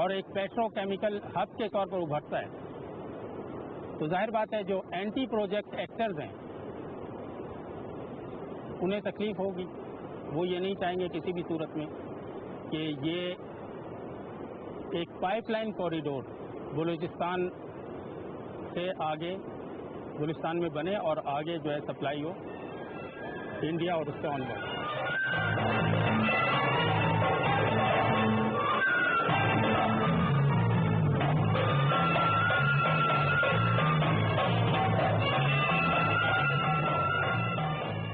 اور ایک petro chemical hub کے طور پر ابھرتا ہے تو ظاہر بات ہے جو اینٹی پروجیکٹ ایکٹرز ہیں انہیں تکلیف ہوگی. وہ یہ نہیں چاہیں گے کسی بھی صورت میں کہ یہ ایک پائپ لائن کوریڈور بلوچستان سے آگے بلوچستان میں بنے اور آگے جو ہے سپلائی ہو انڈیا اور اس سے آن ورڈ.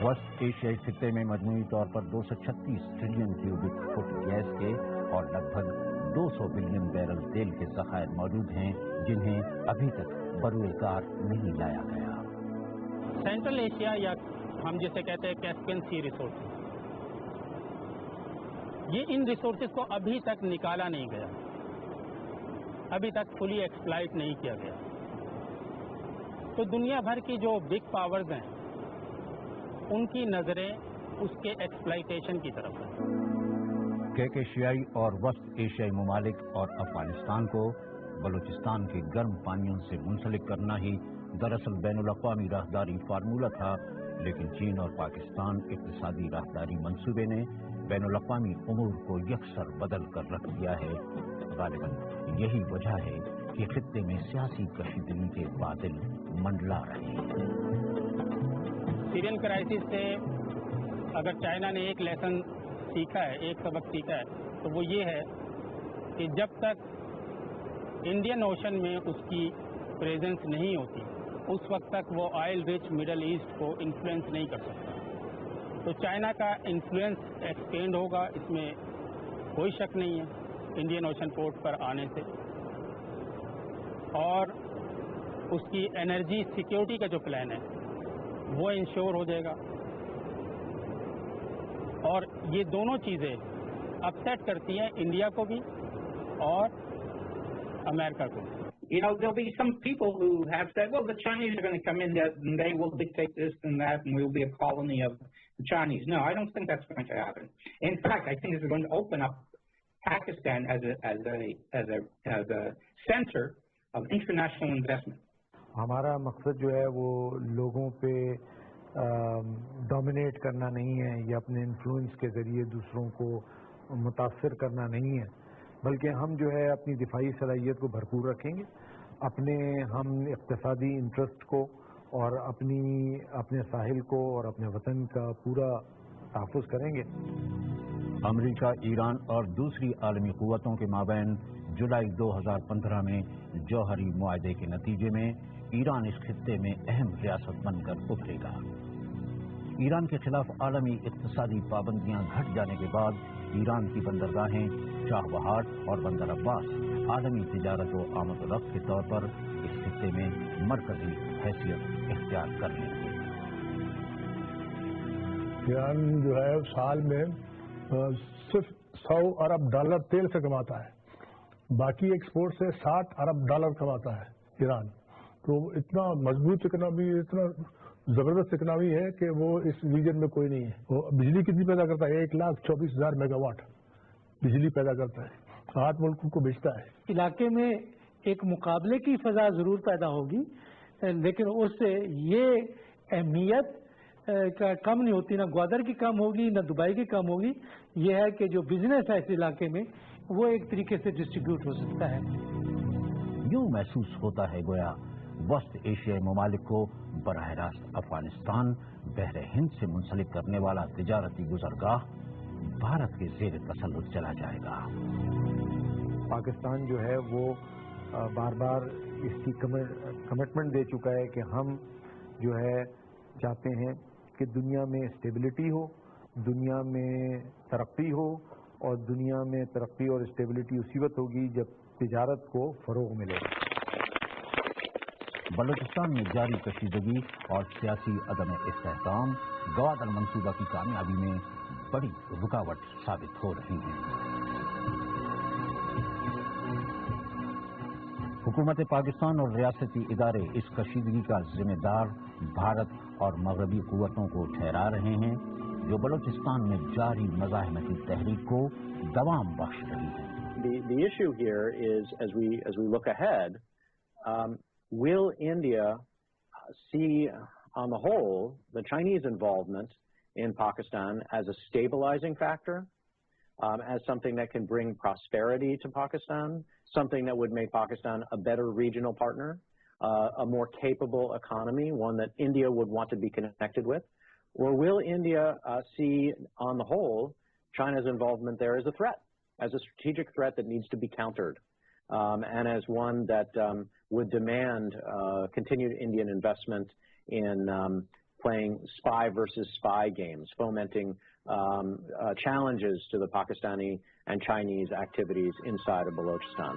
وسط ایشیائی خطے میں مجموعی طور پر 236 ٹریلین کیوبک فٹ گیس کے اور لگ بھگ 200 بلین بیرل تیل کے ذخائر موجود ہیں جنہیں ابھی تک بروئے کار نہیں لایا گیا. سینٹرل ایشیا یا ہم جسے کہتے ہیں کیسپین سی ریسورسز، یہ ان ریسورسز کو ابھی تک نکالا نہیں گیا، ابھی تک فلی ایکسپلائٹ نہیں کیا گیا. تو دنیا بھر کی جو بگ پاورز ہیں ان کی نظریں اس کے ایکسپلائٹیشن کی طرف ہیں. ایشیائی اور وسط ایشیائی ممالک اور افغانستان کو بلوچستان کے گرم پانیوں سے منسلک کرنا ہی دراصل بین الاقوامی راہداری فارمولہ تھا، لیکن چین اور پاکستان اقتصادی راہداری منصوبے نے بین الاقوامی امور کو یکسر بدل کر رکھ دیا ہے. غالباً یہی وجہ ہے کہ خطے میں سیاسی کشیدگی کے بادل منڈلا رہے ہیں. سیرین کرائسس سے اگر چائنا نے ایک لیسن سیکھا ہے، ایک سبق سیکھا ہے تو وہ یہ ہے کہ جب تک انڈین اوشن میں اس کی پریزنس نہیں ہوتی اس وقت تک وہ آئل رچ مڈل ایسٹ کو انفلوئنس نہیں کر سکتا. تو چائنا کا انفلوئنس ایکسپینڈ ہوگا، اس میں کوئی شک نہیں ہے انڈین اوشن پورٹ پر آنے سے، اور اس کی انرجی سیکیورٹی کا جو پلان ہے وہ انشور ہو جائے گا. اور یہ دونوں چیزیں اپسیٹ کرتی ہیں انڈیا کو بھی اور امریکہ کو بھی. You know, there'll be some people who have said, well, the Chinese are going to come in there and they will dictate this and that and we'll be a colony of the Chinese. No, I don't think that's going to happen. In fact, I think it's going to open up Pakistan as a center of international investment. ہمارا مقصد جو ہے وہ لوگوں پہ dominate کرنا نہیں ہے یا اپنے انفلوئنس کے ذریعے دوسروں کو متاثر کرنا نہیں ہے، بلکہ ہم جو ہے اپنی دفاعی صلاحیت کو بھرپور رکھیں گے، ہم اقتصادی انٹرسٹ کو اور اپنے ساحل کو اور اپنے وطن کا پورا تحفظ کریں گے. امریکہ، ایران اور دوسری عالمی قوتوں کے مابین جولائی 2015 میں جوہری معاہدے کے نتیجے میں ایران اس خطے میں اہم ریاست بن کر ابھرے گا. ایران کے خلاف عالمی اقتصادی پابندیاں گھٹ جانے کے بعد ایران کی بندرگاہیں چاہ بہاٹ اور بندر عباس عالمی تجارت و آمد و رفت کے طور پر اس خطے میں مرکزی حیثیت اختیار کر لیں گے. ایران جو ہے سال میں صرف $100 ارب تیل سے کماتا ہے، باقی ایکسپورٹ سے $60 ارب کماتا ہے ایران. تو اتنا مضبوط اکنامی، اتنا زبردست اکنامی ہے کہ وہ اس ریجن میں کوئی نہیں ہے. وہ بجلی کتنی پیدا کرتا ہے؟ 1,24,000 میگا واٹ بجلی پیدا کرتا ہے، 8 ملکوں کو بیچتا ہے. علاقے میں ایک مقابلے کی فضا ضرور پیدا ہوگی، لیکن اس سے یہ اہمیت کم نہیں ہوتی، نہ گوادر کی کم ہوگی نہ دبئی کی کم ہوگی. یہ ہے کہ جو بزنس ہے اس علاقے میں وہ ایک طریقے سے ڈسٹریبیوٹ ہو سکتا ہے. یوں محسوس ہوتا ہے گویا وسط ایشیائی ممالک کو براہ راست افغانستان، بحر ہند سے منسلک کرنے والا تجارتی گزرگاہ بھارت کے زیر تسلط چلا جائے گا. پاکستان جو ہے وہ بار بار اس کی کمٹمنٹ دے چکا ہے کہ ہم جو ہے چاہتے ہیں کہ دنیا میں اسٹیبلٹی ہو، دنیا میں ترقی ہو، اور دنیا میں ترقی اور اسٹیبلٹی اسی وقت ہوگی جب تجارت کو فروغ ملے. بلوچستان میں جاری کشیدگی اور سیاسی عدم استحکام گوادر منصوبہ کی کامیابی میں بڑی رکاوٹ ثابت ہو رہی ہیں. حکومت پاکستان اور ریاستی ادارے اس کشیدگی کا ذمہ دار بھارت اور مغربی قوتوں کو ٹھہرا رہے ہیں جو بلوچستان میں جاری مزاحمتی تحریک کو دوام بخش رہی ہے. The issue here is, as we look ahead, will India see, on the whole, the Chinese involvement in Pakistan as a stabilizing factor, as something that can bring prosperity to Pakistan, something that would make Pakistan a better regional partner, a more capable economy, one that India would want to be connected with? Or will India see, on the whole, China's involvement there as a threat, as a strategic threat that needs to be countered, and as one that would demand continued Indian investment in playing spy versus spy games, fomenting challenges to the Pakistani and Chinese activities inside of Balochistan.